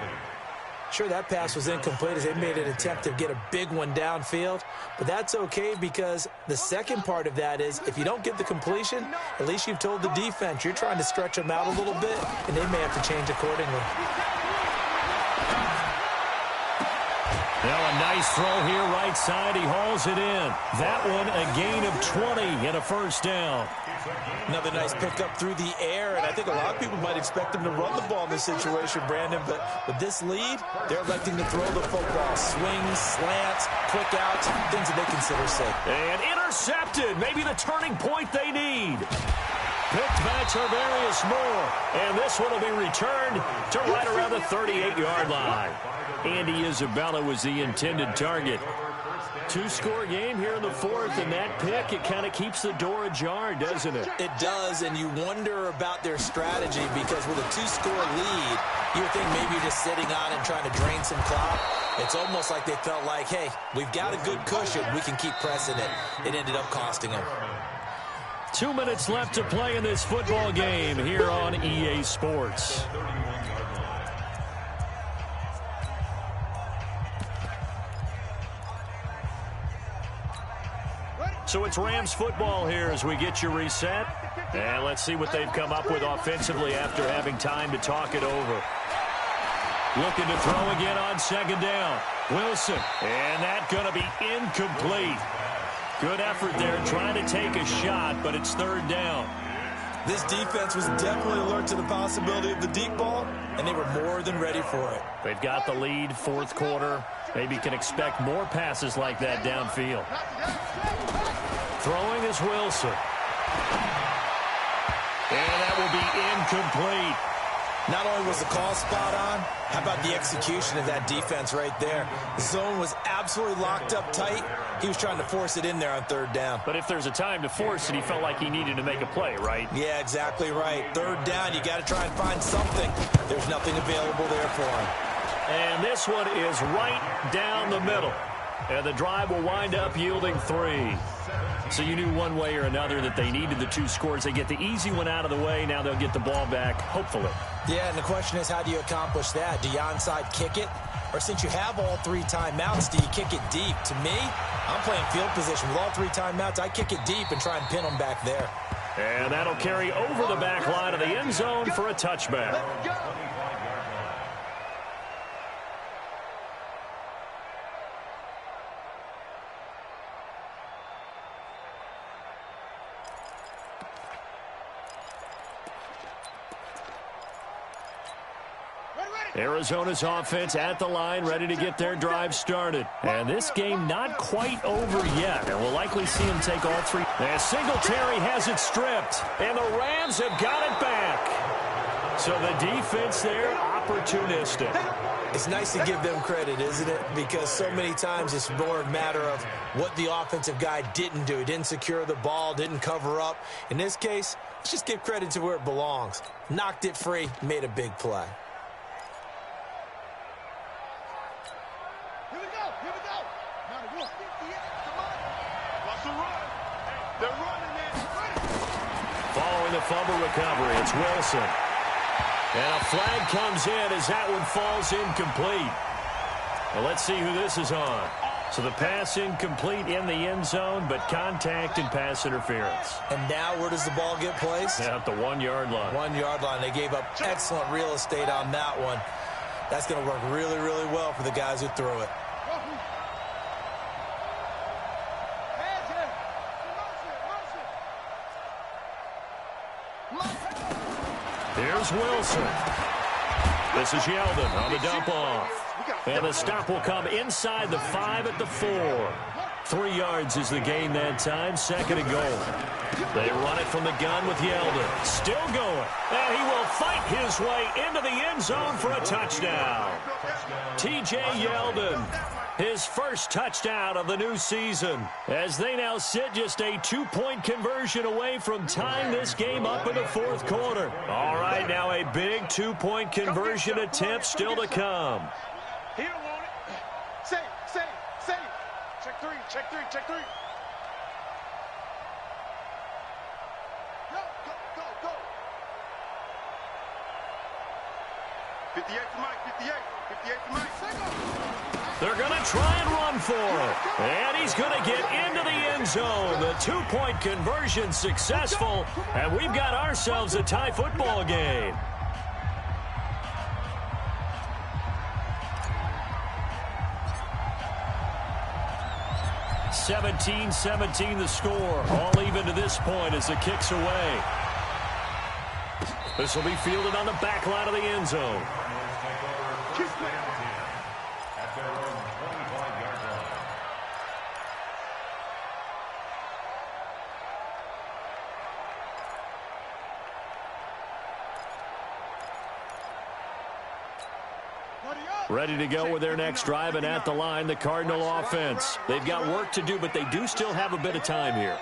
Sure, that pass was incomplete as they made an attempt to get a big one downfield. But that's okay because the second part of that is if you don't get the completion, at least you've told the defense you're trying to stretch them out a little bit, and they may have to change accordingly. Now a nice throw here, right side. He hauls it in. That one a gain of 20 and a first down. Another nice pickup through the air, and I think a lot of people might expect him to run the ball in this situation, Brandon, but with this lead, they're electing to throw the football. Swings, slants, quick outs, things that they consider safe. And intercepted. Maybe the turning point they need. Picked by Tarvarius Moore. And this one will be returned to right around the 38-yard line. Andy Isabella was the intended target. 2-score game here in the 4th, and that pick, it kind of keeps the door ajar, doesn't it? It does, and you wonder about their strategy because with a 2-score lead, you would think maybe you're just sitting on it and trying to drain some clock. It's almost like they felt like, hey, we've got a good cushion. We can keep pressing it. It ended up costing them. 2 minutes left to play in this football game here on EA Sports. So it's Rams football here as we get you reset. And let's see what they've come up with offensively after having time to talk it over. Looking to throw again on 2nd down. Wilson. And that's going to be incomplete. Good effort there trying to take a shot, but it's 3rd down. This defense was definitely alert to the possibility of the deep ball, and they were more than ready for it. They've got the lead, 4th quarter. Maybe can expect more passes like that downfield. Throwing is Wilson. And that will be incomplete. Not only was the call spot on, how about the execution of that defense right there? The zone was absolutely locked up tight. He was trying to force it in there on 3rd down. But if there's a time to force it, he felt like he needed to make a play, right? Yeah, exactly right. 3rd down, you got to try and find something. There's nothing available there for him. And this one is right down the middle. And the drive will wind up yielding 3. So you knew one way or another that they needed the 2 scores. They get the easy one out of the way. Now they'll get the ball back, hopefully. Yeah, and the question is, how do you accomplish that? Do you onside kick it? Or since you have all 3 timeouts, do you kick it deep? To me, I'm playing field position. With all 3 timeouts, I kick it deep and try and pin them back there. And that'll carry over the back line of the end zone for a touchback. Arizona's offense at the line, ready to get their drive started. And this game not quite over yet. And we'll likely see him take all 3. And Singletary has it stripped. And the Rams have got it back. So the defense there, opportunistic. It's nice to give them credit, isn't it? Because so many times it's more a matter of what the offensive guy didn't do. He didn't secure the ball, didn't cover up. In this case, let's just give credit to where it belongs. Knocked it free, made a big play. fumble recovery. It's Wilson. And a flag comes in as that one falls incomplete. Well, let's see who this is on. So the pass incomplete in the end zone, but contact and pass interference. And now where does the ball get placed? At the 1-yard line. 1-yard line. They gave up excellent real estate on that one. That's going to work really, really well for the guys who threw it. Here's Wilson. This is Yeldon on the dump off. And the stop will come inside the 5 at the 4. 3 yards is the gain that time. 2nd and goal. They run it from the gun with Yeldon. Still going. And he will fight his way into the end zone for a touchdown. T.J. Yeldon, his first touchdown of the new season, as they now sit just a 2-point conversion away from tying this game up in the 4th quarter. All right, now a big 2-point conversion attempt still to come. He don't want it. Save. Check three. Go. 58 to Mike, 58 to Mike. They're going to try and run for it. And he's going to get into the end zone. The 2-point conversion successful. And we've got ourselves a tie football game. 17-17 the score. All even to this point as the kick's away. This will be fielded on the back line of the end zone. Ready to go with their next drive, and at the line, the Cardinal offense. They've got work to do, but they do still have a bit of time here.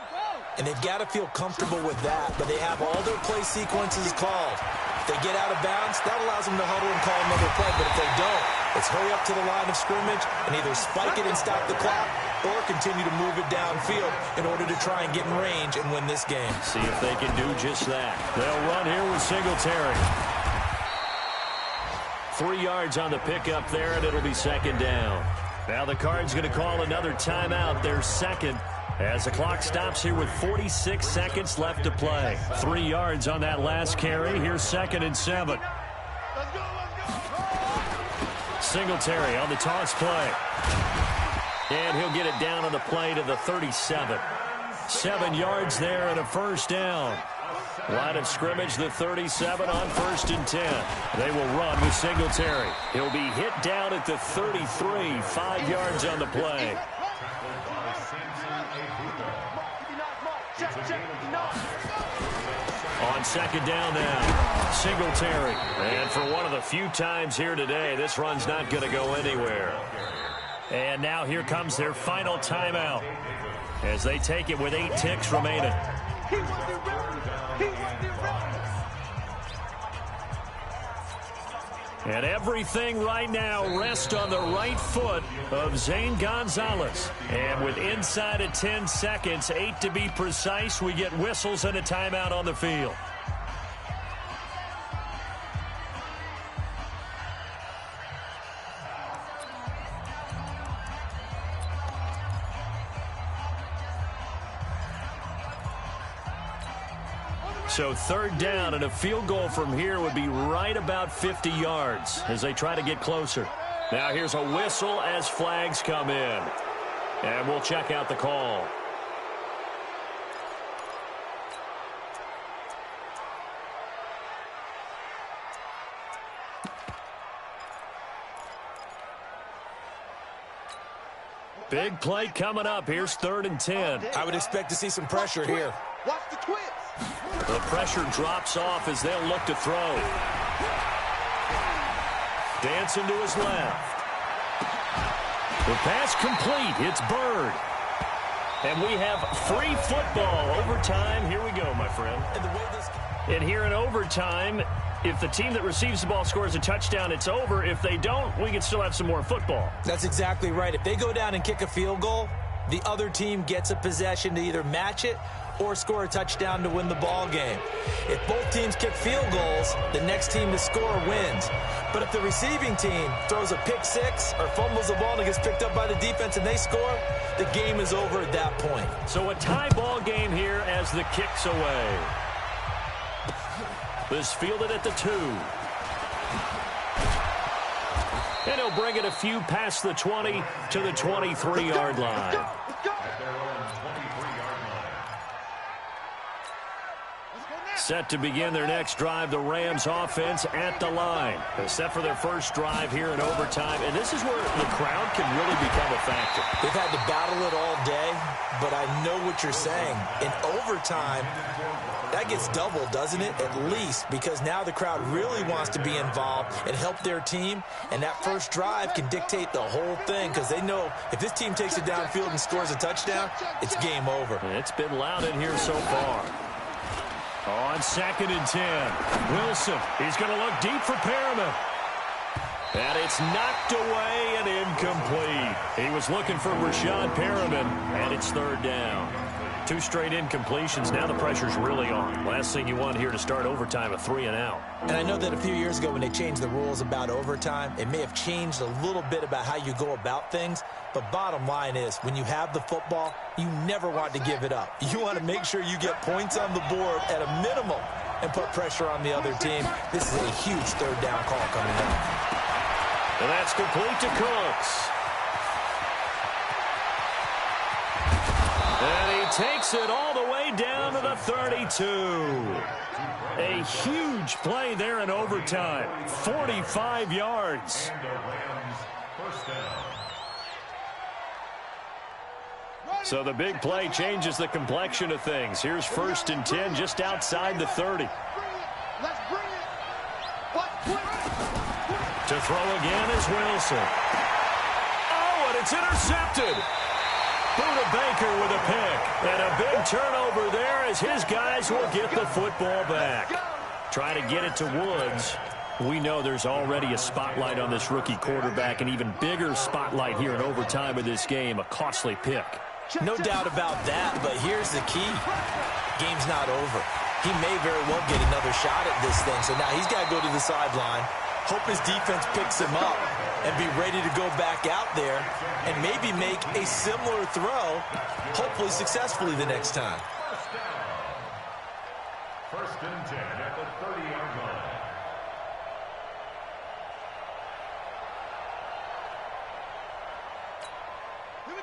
And they've got to feel comfortable with that, but they have all their play sequences called. If they get out of bounds, that allows them to huddle and call another play, but if they don't, it's hurry up to the line of scrimmage and either spike it and stop the clock or continue to move it downfield in order to try and get in range and win this game. See if they can do just that. They'll run here with Singletary. 3 yards on the pickup there, and it'll be 2nd down. Now the Cards going to call another timeout, their 2nd, as the clock stops here with 46 seconds left to play. 3 yards on that last carry. Here's 2nd and 7. Singletary on the toss play. And he'll get it down on the play to the 37. 7 yards there and a 1st down. Line of scrimmage, the 37 on 1st and 10. They will run with Singletary. He'll be hit down at the 33, 5 yards on the play. On 2nd down now, Singletary. And for one of the few times here today, this run's not going to go anywhere. And now here comes their final timeout as they take it with 8 ticks remaining. And everything right now rests on the right foot of Zane Gonzalez. And with inside of 10 seconds, 8 to be precise, we get whistles and a timeout on the field. So 3rd down, and a field goal from here would be right about 50 yards as they try to get closer. Now here's a whistle as flags come in. And we'll check out the call. Big play coming up. Here's 3rd and 10. I would expect to see some pressure here. Watch the twist. The pressure drops off as they'll look to throw. Dancing to his left. The pass complete. It's Bird. And we have free football. Overtime. Here we go, my friend. And here in overtime, if the team that receives the ball scores a touchdown, it's over. If they don't, we can still have some more football. That's exactly right. If they go down and kick a field goal, the other team gets a possession to either match it or score a touchdown to win the ball game. If both teams kick field goals, the next team to score wins. But if the receiving team throws a pick six or fumbles the ball and it gets picked up by the defense and they score, the game is over at that point. So a tie ball game here as the kick's away. This fielded at the 2. And he'll bring it a few past the 20 to the 23-yard line. Set to begin their next drive, the Rams offense at the line. They're set for their first drive here in overtime, and this is where the crowd can really become a factor. They've had to battle it all day, but I know what you're saying. In overtime, that gets doubled, doesn't it? At least, because now the crowd really wants to be involved and help their team, and that first drive can dictate the whole thing because they know if this team takes it downfield and scores a touchdown, it's game over. It's been loud in here so far. On 2nd and 10, Wilson, he's going to look deep for Perriman. And it's knocked away and incomplete. He was looking for Rashad Perriman, and it's 3rd down. 2 straight incompletions. Now the pressure's really on. Last thing you want here to start overtime, a 3-and-out. And I know that a few years ago when they changed the rules about overtime, it may have changed a little bit about how you go about things. But bottom line is, when you have the football, you never want to give it up. You want to make sure you get points on the board at a minimum and put pressure on the other team. This is a huge 3rd down call coming up. And that's complete to Cooks. And he takes it all the way down to the 32. A huge play there in overtime. 45 yards. So the big play changes the complexion of things. Here's 1st and 10 just outside the 30. To throw again is Wilson. Oh, and it's intercepted. Buda Baker with a pick. And a big turnover there as his guys will get the football back. Try to get it to Woods. We know there's already a spotlight on this rookie quarterback, an even bigger spotlight here in overtime of this game, a costly pick. No doubt about that, but here's the key. Game's not over. He may very well get another shot at this thing, so now he's got to go to the sideline, hope his defense picks him up, and be ready to go back out there and maybe make a similar throw, hopefully successfully the next time. 1st and 10 at the 30-yard line.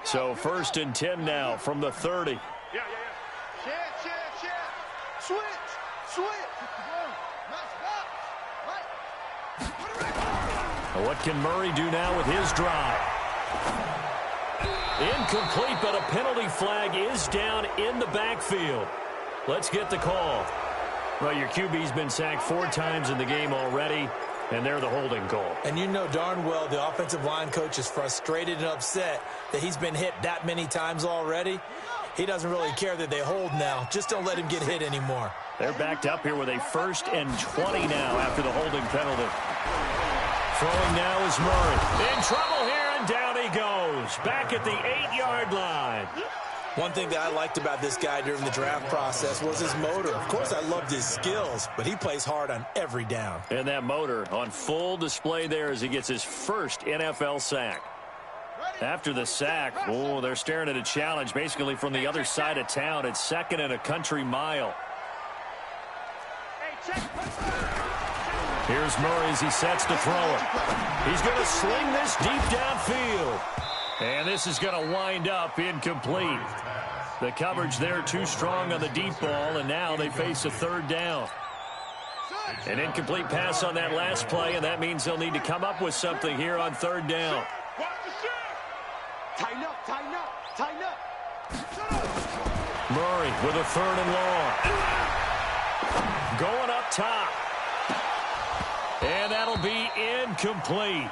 So 1st and 10 now from the 30. Yeah. Switch. What can Murray do now with his drive? Incomplete, but a penalty flag is down in the backfield. Let's get the call. Well, your QB's been sacked 4 times in the game already, and they're the holding call. And you know darn well the offensive line coach is frustrated and upset that he's been hit that many times already. He doesn't really care that they hold now. Just don't let him get hit anymore. They're backed up here with a 1st and 20 now after the holding penalty. Throwing now is Murray. In trouble here, and down he goes. Back at the 8-yard line. One thing that I liked about this guy during the draft process was his motor. Of course, I loved his skills, but he plays hard on every down. And that motor on full display there as he gets his first NFL sack. After the sack, they're staring at a challenge basically from the other side of town. It's 2nd and a country mile. Here's Murray as he sets to throw it. He's going to sling this deep downfield. And this is going to wind up incomplete. The coverage there too strong on the deep ball, and now they face a 3rd down. An incomplete pass on that last play, and that means they'll need to come up with something here on 3rd down. Tighten up. Murray with a 3rd and long. Going up top. And that'll be incomplete.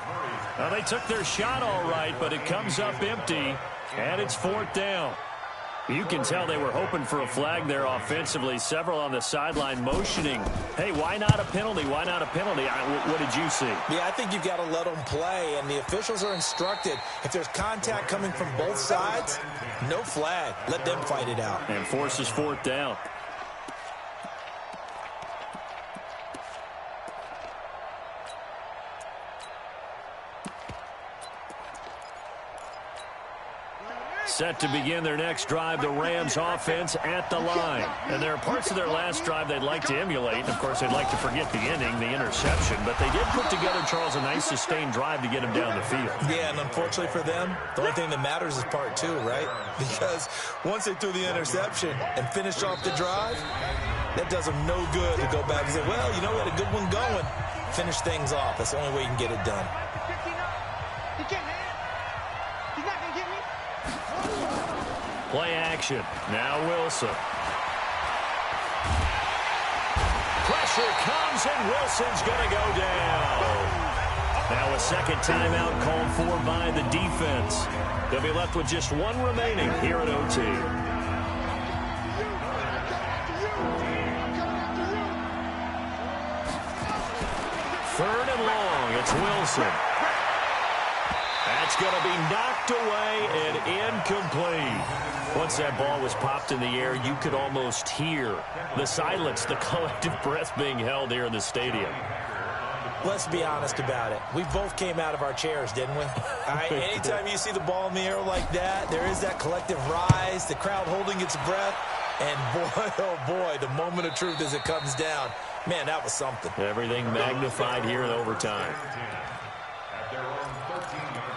Now, they took their shot all right, but it comes up empty, and it's 4th down. You can tell they were hoping for a flag there offensively. Several on the sideline motioning, hey, why not a penalty? Why not a penalty? What did you see? Yeah, I think you've got to let them play, and the officials are instructed, if there's contact coming from both sides, no flag. Let them fight it out. And forces fourth down. Set to begin their next drive, the Rams offense at the line. And there are parts of their last drive they'd like to emulate. Of course, they'd like to forget the inning, the interception. But they did put together, Charles, a nice sustained drive to get them down the field. Yeah, and unfortunately for them, the only thing that matters is part two, right? Because once they threw the interception and finished off the drive, that does them no good to go back and say, well, you know, we had a good one going. Finish things off. That's the only way you can get it done. Play action. Now Wilson. Pressure comes, and Wilson's going to go down. Now a second timeout called for by the defense. They'll be left with just one remaining here at OT. Third and long. It's Wilson. That's going to be knocked away and incomplete. Once that ball was popped in the air, you could almost hear the silence, the collective breath being held here in the stadium. Let's be honest about it. We both came out of our chairs, didn't we? All right, anytime you see the ball in the air like that, there is that collective rise, the crowd holding its breath, and boy, oh boy, the moment of truth as it comes down. Man, that was something. Everything magnified here in overtime. At their own 13-yard line.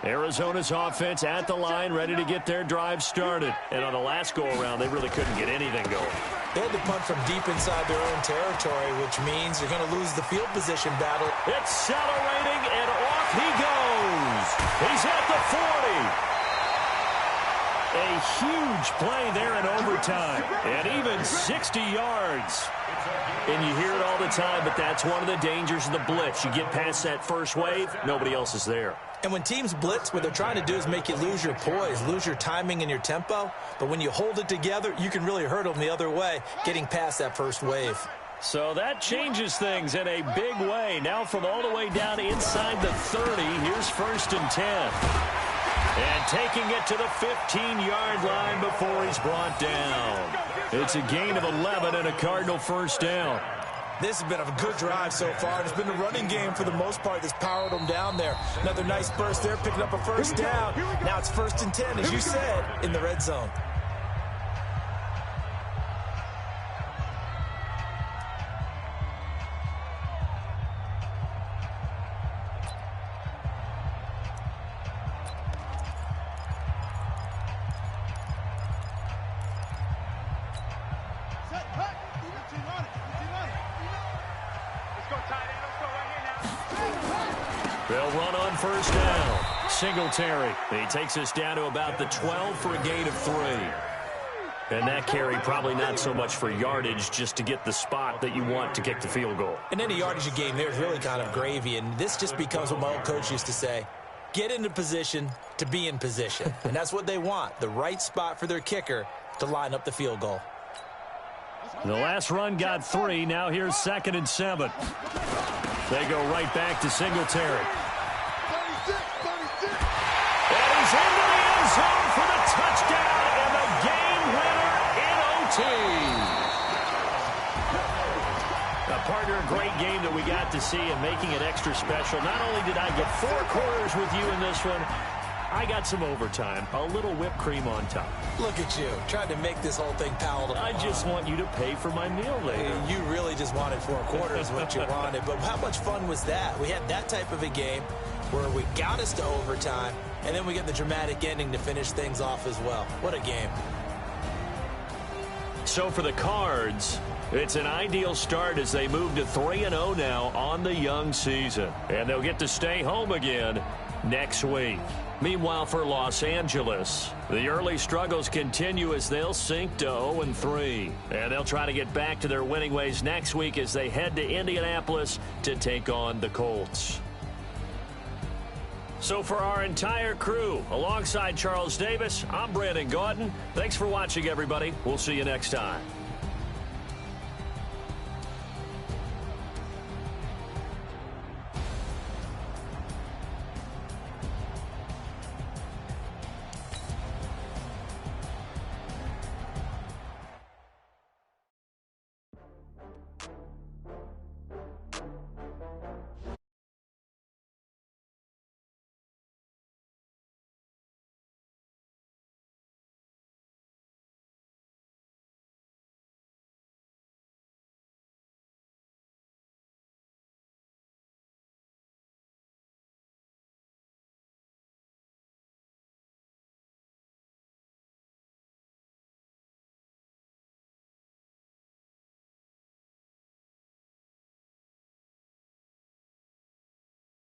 Arizona's offense at the line, ready to get their drive started. And on the last go-around, they really couldn't get anything going. They had to punt from deep inside their own territory, which means you're going to lose the field position battle. Accelerating, and off he goes. He's at the 40. A huge play there in overtime, and even 60 yards. And you hear it all the time, but that's one of the dangers of the blitz. You get past that first wave, nobody else is there. And when teams blitz, what they're trying to do is make you lose your poise, lose your timing and your tempo. But when you hold it together, you can really hurt them the other way, getting past that first wave. So that changes things in a big way. Now from all the way down inside the 30, here's 1st and 10. And taking it to the 15-yard line before he's brought down. It's a gain of 11 and a Cardinal first down. This has been a good drive so far. It's been a running game for the most part that's powered them down there. Another nice burst there, picking up a first down. Now it's 1st and 10, as you said, in the red zone. They'll run on first down. Singletary. He takes us down to about the 12 for a gain of 3. And that carry probably not so much for yardage, just to get the spot that you want to kick the field goal. And any yardage you gain there is really kind of gravy. And this just becomes what my old coach used to say. Get into position to be in position. And that's what they want, the right spot for their kicker to line up the field goal. The last run got 3. Now here's 2nd and 7. They go right back to Singletary. 36. And he's into the end zone for the touchdown and the game winner in OT. Now, partner, a great game that we got to see and making it extra special. Not only did I get 4 quarters with you in this one, I got some overtime, a little whipped cream on top. Look at you, trying to make this whole thing palatable. I just want you to pay for my meal later. You really just wanted 4 quarters, what you wanted. But how much fun was that? We had that type of a game where we got us to overtime, and then we get the dramatic ending to finish things off as well. What a game. So for the Cards, it's an ideal start as they move to 3-0 now on the young season. And they'll get to stay home again next week. Meanwhile, for Los Angeles, the early struggles continue as they'll sink to 0-3. And they'll try to get back to their winning ways next week as they head to Indianapolis to take on the Colts. So for our entire crew, alongside Charles Davis, I'm Brandon Gaudin. Thanks for watching, everybody. We'll see you next time.